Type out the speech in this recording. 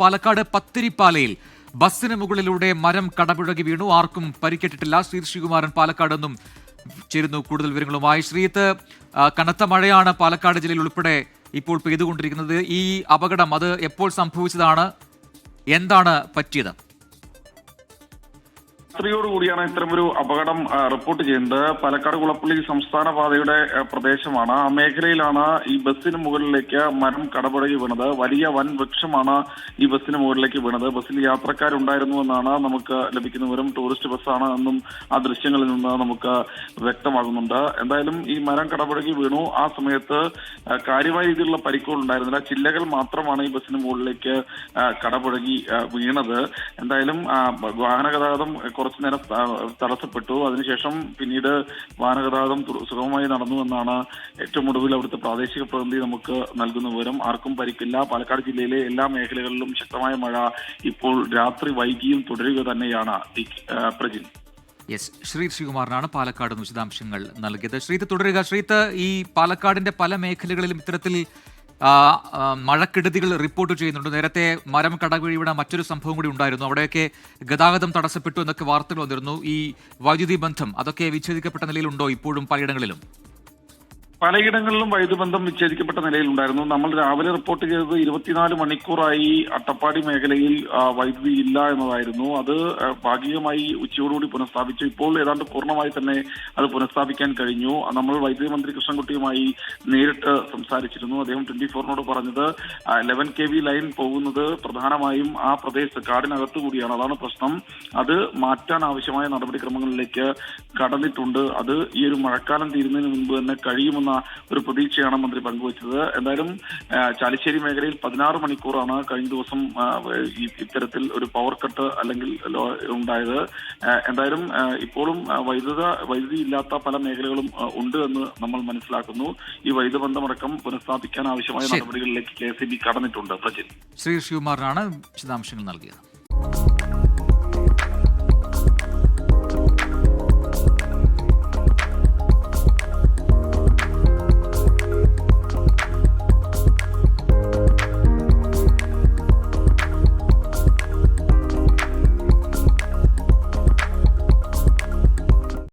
പാലക്കാട് പത്തിരിപ്പാലയിൽ ബസ്സിന് മുകളിലൂടെ മരം കടപുഴകി വീണു. ആർക്കും പരിക്കേറ്റിട്ടില്ല. ശ്രീകുമാരൻ പാലക്കാട് നിന്നും ചേരുന്നു കൂടുതൽ വിവരങ്ങളുമായി. ശ്രീത്ത്, കനത്ത മഴയാണ് പാലക്കാട് ജില്ലയിൽ ഉൾപ്പെടെ ഇപ്പോൾ പെയ്തുകൊണ്ടിരിക്കുന്നത്. ഈ അപകടം അത് എപ്പോൾ സംഭവിച്ചതാണ്? എന്താണ് പറ്റിയത്? രാത്രിയോടുകൂടിയാണ് ഇത്തരമൊരു അപകടം റിപ്പോർട്ട് ചെയ്യുന്നത്. പാലക്കാട് കുളപ്പള്ളി സംസ്ഥാന പാതയുടെ പ്രദേശമാണ്. ആ മേഖലയിലാണ് ഈ ബസ്സിന് മുകളിലേക്ക് മരം കടപുഴകി വീണത്. വലിയ വൻ വൃക്ഷമാണ് ഈ ബസ്സിന് മുകളിലേക്ക് വീണത്. ബസ്സിൽ യാത്രക്കാരുണ്ടായിരുന്നു എന്നാണ് നമുക്ക് ലഭിക്കുന്ന വിവരം. ടൂറിസ്റ്റ് ബസ്സാണ് എന്നും ആ ദൃശ്യങ്ങളിൽ നിന്ന് നമുക്ക് വ്യക്തമാകുന്നുണ്ട്. എന്തായാലും ഈ മരം കടപുഴകി വീണു. ആ സമയത്ത് കാര്യമായ രീതിയിലുള്ള പരിക്കുകൾ ഉണ്ടായിരുന്നില്ല. ചില്ലകൾ മാത്രമാണ് ഈ ബസ്സിന് മുകളിലേക്ക് കടപുഴകി വീണത്. എന്തായാലും വാഹന ഗതാഗതം കുറച്ചു നേരം തടസ്സപ്പെട്ടു. അതിനുശേഷം പിന്നീട് വാഹനഗതാഗതം സുഗമമായി നടന്നു എന്നാണ് ഏറ്റവും ഒടുവിൽ അവിടുത്തെ പ്രാദേശിക പ്രതിനിധി നമുക്ക് നൽകുന്ന വിവരം. ആർക്കും പരിക്കില്ല. പാലക്കാട് ജില്ലയിലെ എല്ലാ മേഖലകളിലും ശക്തമായ മഴ ഇപ്പോൾ രാത്രി വൈകിയും തുടരുക തന്നെയാണ്. പ്രജിൻ. യെസ്, ശ്രീകുമാറിനാണ് പാലക്കാട് വിശദാംശങ്ങൾ നൽകിയത്. ശ്രീത്ത് തുടരുക. ശ്രീത്ത്, ഈ പാലക്കാടിന്റെ പല മേഖലകളിലും ഇത്തരത്തിൽ മഴക്കെടുതികൾ റിപ്പോർട്ട് ചെയ്യുന്നുണ്ട്. നേരത്തെ മരം കടപുഴകിയുടെ മറ്റൊരു സംഭവം കൂടി ഉണ്ടായിരുന്നു. അവിടെയൊക്കെ ഗതാഗതം തടസ്സപ്പെട്ടു എന്നൊക്കെ വാർത്തകൾ വന്നിരുന്നു. ഈ വൈദ്യുതി ബന്ധം അതൊക്കെ വിച്ഛേദിക്കപ്പെട്ട നിലയിലുണ്ടോ ഇപ്പോഴും പലയിടങ്ങളിലും? പലയിടങ്ങളിലും വൈദ്യുതിബന്ധം വിച്ഛേദിക്കപ്പെട്ട നിലയിലുണ്ടായിരുന്നു. നമ്മൾ രാവിലെ റിപ്പോർട്ട് ചെയ്തത് 24 മണിക്കൂറായി അട്ടപ്പാടി മേഖലയിൽ വൈദ്യുതി ഇല്ല എന്നതായിരുന്നു. അത് ഭാഗികമായി ഉച്ചയോടുകൂടി പുനഃസ്ഥാപിച്ചു. ഇപ്പോൾ ഏതാണ്ട് പൂർണ്ണമായി തന്നെ അത് പുനഃസ്ഥാപിക്കാൻ കഴിഞ്ഞു. നമ്മൾ വൈദ്യുതി മന്ത്രി കൃഷ്ണൻകുട്ടിയുമായി നേരിട്ട് സംസാരിച്ചിരുന്നു. അദ്ദേഹം 24-നോട് പറഞ്ഞത് 11 kV ലൈൻ പോകുന്നത് പ്രധാനമായും ആ പ്രദേശത്ത് കാടിനകത്തു കൂടിയാണ്. അതാണ് പ്രശ്നം. അത് മാറ്റാൻ ആവശ്യമായ നടപടിക്രമങ്ങളിലേക്ക് കടന്നിട്ടുണ്ട്. അത് ഈ ഒരു മഴക്കാലം തീരുന്നതിന് മുൻപ് തന്നെ കഴിയുമെന്ന് ഒരു പ്രതീക്ഷയാണ് മന്ത്രി പങ്കുവച്ചത്. എന്തായാലും ചാലിശ്ശേരി മേഖലയിൽ 16 മണിക്കൂറാണ് കഴിഞ്ഞ ദിവസം ഇത്തരത്തിൽ ഒരു പവർ കട്ട് അല്ലെങ്കിൽ ഉണ്ടായത്. എന്തായാലും ഇപ്പോഴും വൈദ്യുതി ഇല്ലാത്ത പല മേഖലകളും ഉണ്ട് എന്ന് നമ്മൾ മനസ്സിലാക്കുന്നു. ഈ വൈദ്യുത ബന്ധമടക്കം പുനഃസ്ഥാപിക്കാൻ ആവശ്യമായ നടപടികളിലേക്ക് KSEB കടന്നിട്ടുണ്ട്. പ്രജിൻ. ശ്രീകുമാറിനാണ് വിശദാംശങ്ങൾ നൽകിയത്.